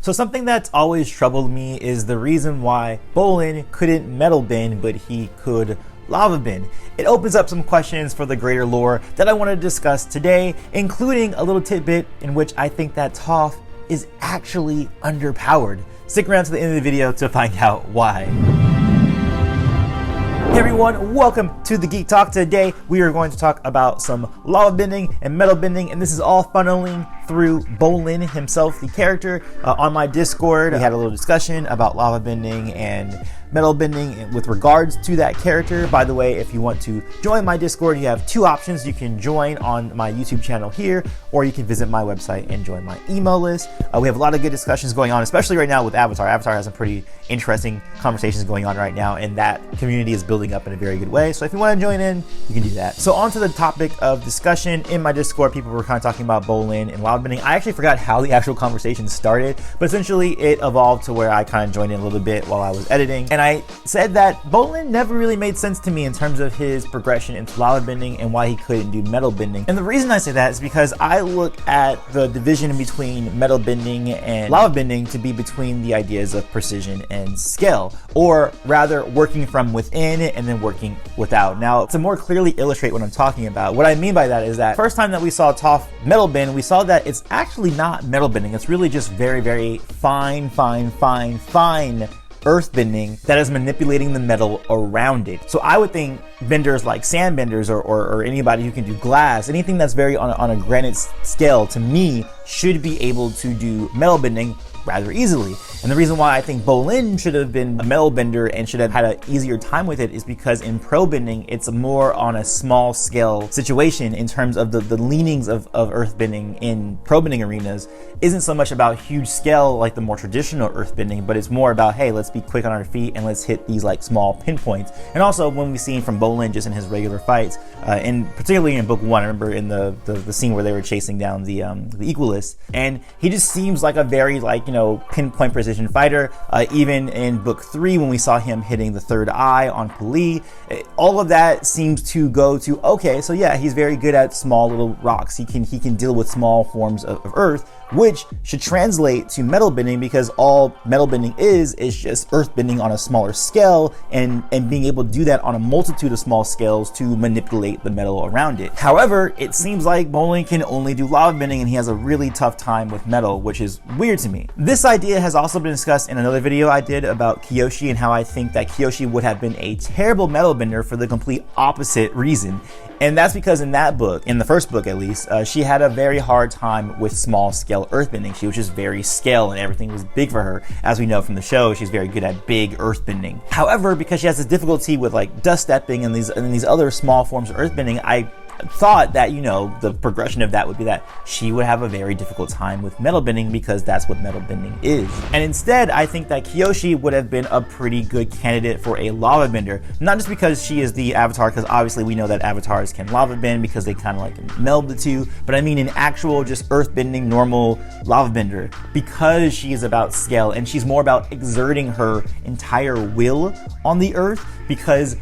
So something that's always troubled me is the reason why Bolin couldn't metal bend, but he could lava bend. It opens up some questions for the greater lore that I want to discuss today, including a little tidbit in which I think that Toph is actually underpowered. Stick around to the end of the video to find out why. Hey everyone, welcome to the Geek Talk. Today we are going to talk about some lava bending and metal bending, and this is all funneling through Bolin himself, the character. On my Discord, we had a little discussion about lava bending and metal bending with regards to that character. By the way, if you want to join my Discord, you have two options. You can join on my YouTube channel here, or you can visit my website and join my email list. We have a lot of good discussions going on, especially right now with Avatar. Avatar has some pretty interesting conversations going on right now, and that community is building up in a very good way. So if you want to join in, you can do that. So on to the topic of discussion. In my Discord, people were kind of talking about Bolin and lava bending. I actually forgot how the actual conversation started, but essentially it evolved to where I kind of joined in a little bit while I was editing. And I said that Bolin never really made sense to me in terms of his progression into lava bending and why he couldn't do metal bending. And the reason I say that is because I look at the division between metal bending and lava bending to be between the ideas of precision and scale, or rather working from within and then working without. Now, to more clearly illustrate what I'm talking about, what I mean by that is that first time that we saw Toph metal bend, we saw that it's actually not metal bending. It's really just very, very fine earth bending that is manipulating the metal around it. So I would think benders like sand benders or anybody who can do glass, anything that's very on a granite scale, to me should be able to do metal bending rather easily. And the reason why I think Bolin should have been a metal bender and should have had an easier time with it is because in pro bending, it's more on a small scale situation in terms of the leanings of earth bending in pro bending arenas isn't so much about huge scale like the more traditional earth bending, but it's more about, hey, let's be quick on our feet and let's hit these like small pinpoints. And also when we see from Bolin just in his regular fights, and particularly in book 1, I remember in the scene where they were chasing down the Equalist, and he just seems like a very pinpoint precision fighter. Even in book 3 when we saw him hitting the third eye on Pali, all of that seems to go to, okay, so yeah, he's very good at small little rocks. He can deal with small forms of earth, which should translate to metal bending, because all metal bending is just earth bending on a smaller scale and being able to do that on a multitude of small scales to manipulate the metal around it. However, it seems like Bolin can only do lava bending and he has a really tough time with metal, which is weird to me. This idea has also been discussed in another video I did about Kyoshi and how I think that Kyoshi would have been a terrible metal bender for the complete opposite reason. And that's because in that book, in the first book at least, she had a very hard time with small scale earthbending. She was just very scale and everything was big for her. As we know from the show, she's very good at big earthbending. However, because she has this difficulty with like dust stepping and these other small forms of earthbending, I thought that, the progression of that would be that she would have a very difficult time with metal bending, because that's what metal bending is. And instead, I think that Kyoshi would have been a pretty good candidate for a lava bender, not just because she is the avatar, because obviously we know that avatars can lava bend because they kind of like meld the two, but I mean in actual just earth bending normal lava bender, because she is about scale and she's more about exerting her entire will on the earth. Because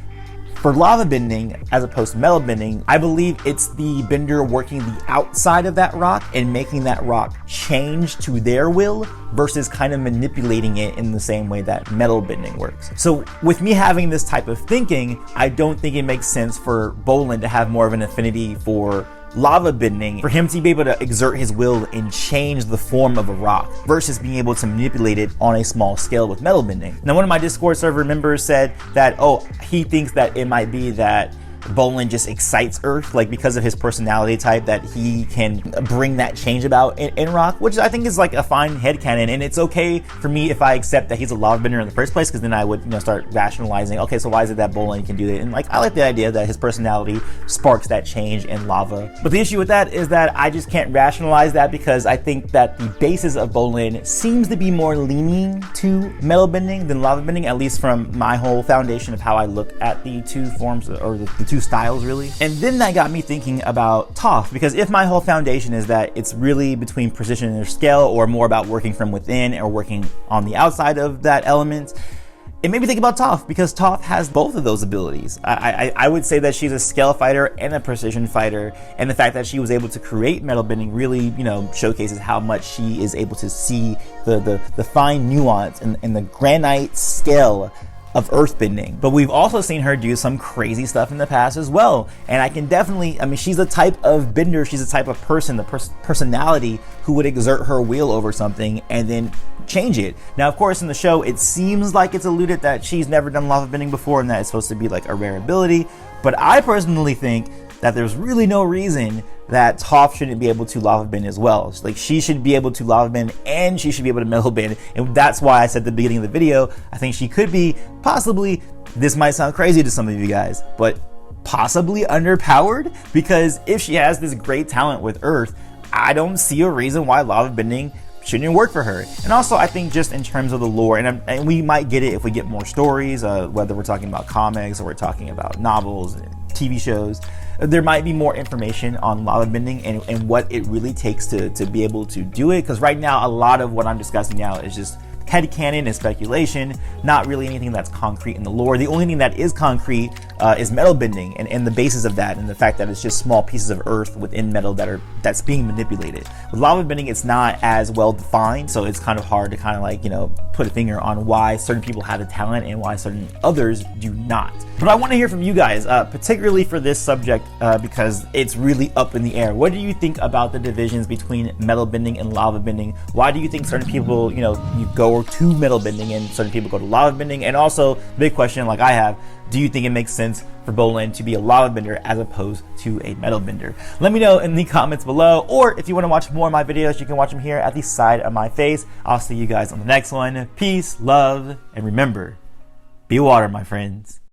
for lava bending, as opposed to metal bending, I believe it's the bender working the outside of that rock and making that rock change to their will versus kind of manipulating it in the same way that metal bending works. So with me having this type of thinking, I don't think it makes sense for Bolin to have more of an affinity for lava bending, for him to be able to exert his will and change the form of a rock versus being able to manipulate it on a small scale with metal bending. Now, one of my Discord server members said that, he thinks that it might be that Bolin just excites Earth, like because of his personality type, that he can bring that change about in rock, which I think is like a fine headcanon, and it's okay for me if I accept that he's a lava bender in the first place, because then I would start rationalizing, okay, so why is it that Bolin can do it? And like I like the idea that his personality sparks that change in lava. But the issue with that is that I just can't rationalize that, because I think that the basis of Bolin seems to be more leaning to metal bending than lava bending, at least from my whole foundation of how I look at the two forms, or the two styles really. And then that got me thinking about Toph, because if my whole foundation is that it's really between precision and scale, or more about working from within or working on the outside of that element, it made me think about Toph, because Toph has both of those abilities. I would say that she's a scale fighter and a precision fighter, and the fact that she was able to create metal bending really, showcases how much she is able to see the fine nuance and the granite scale of earth bending. But we've also seen her do some crazy stuff in the past as well, and I can definitely, she's the type of bender, she's the type of person, the personality who would exert her will over something and then change it. Now, of course, in the show, it seems like it's alluded that she's never done lava bending before and that it's supposed to be like a rare ability, but I personally think that there's really no reason that Toph shouldn't be able to lava bend as well. Like, she should be able to lava bend and she should be able to metal bend, and that's why I said at the beginning of the video, I think she could be possibly, this might sound crazy to some of you guys, but possibly underpowered, because if she has this great talent with earth, I don't see a reason why lava bending shouldn't work for her. And also, I think just in terms of the lore, and we might get it if we get more stories, whether we're talking about comics or we're talking about novels and TV shows, there might be more information on lava bending and what it really takes to be able to do it. Because right now, a lot of what I'm discussing now is just headcanon and speculation, not really anything that's concrete in the lore. The only thing that is concrete is metal bending and the basis of that, and the fact that it's just small pieces of earth within metal that's being manipulated. With lava bending, it's not as well defined, so it's kind of hard to put a finger on why certain people have the talent and why certain others do not. But I want to hear from you guys, particularly for this subject, because it's really up in the air. What do you think about the divisions between metal bending and lava bending? Why do you think certain people, you go to metal bending and certain people go to lava bending? And also, big question like I have, do you think it makes sense for Bolin to be a lava bender as opposed to a metal bender? Let me know in the comments below, or if you want to watch more of my videos, you can watch them here at the side of my face. I'll see you guys on the next one. Peace, love, and remember, be water, my friends.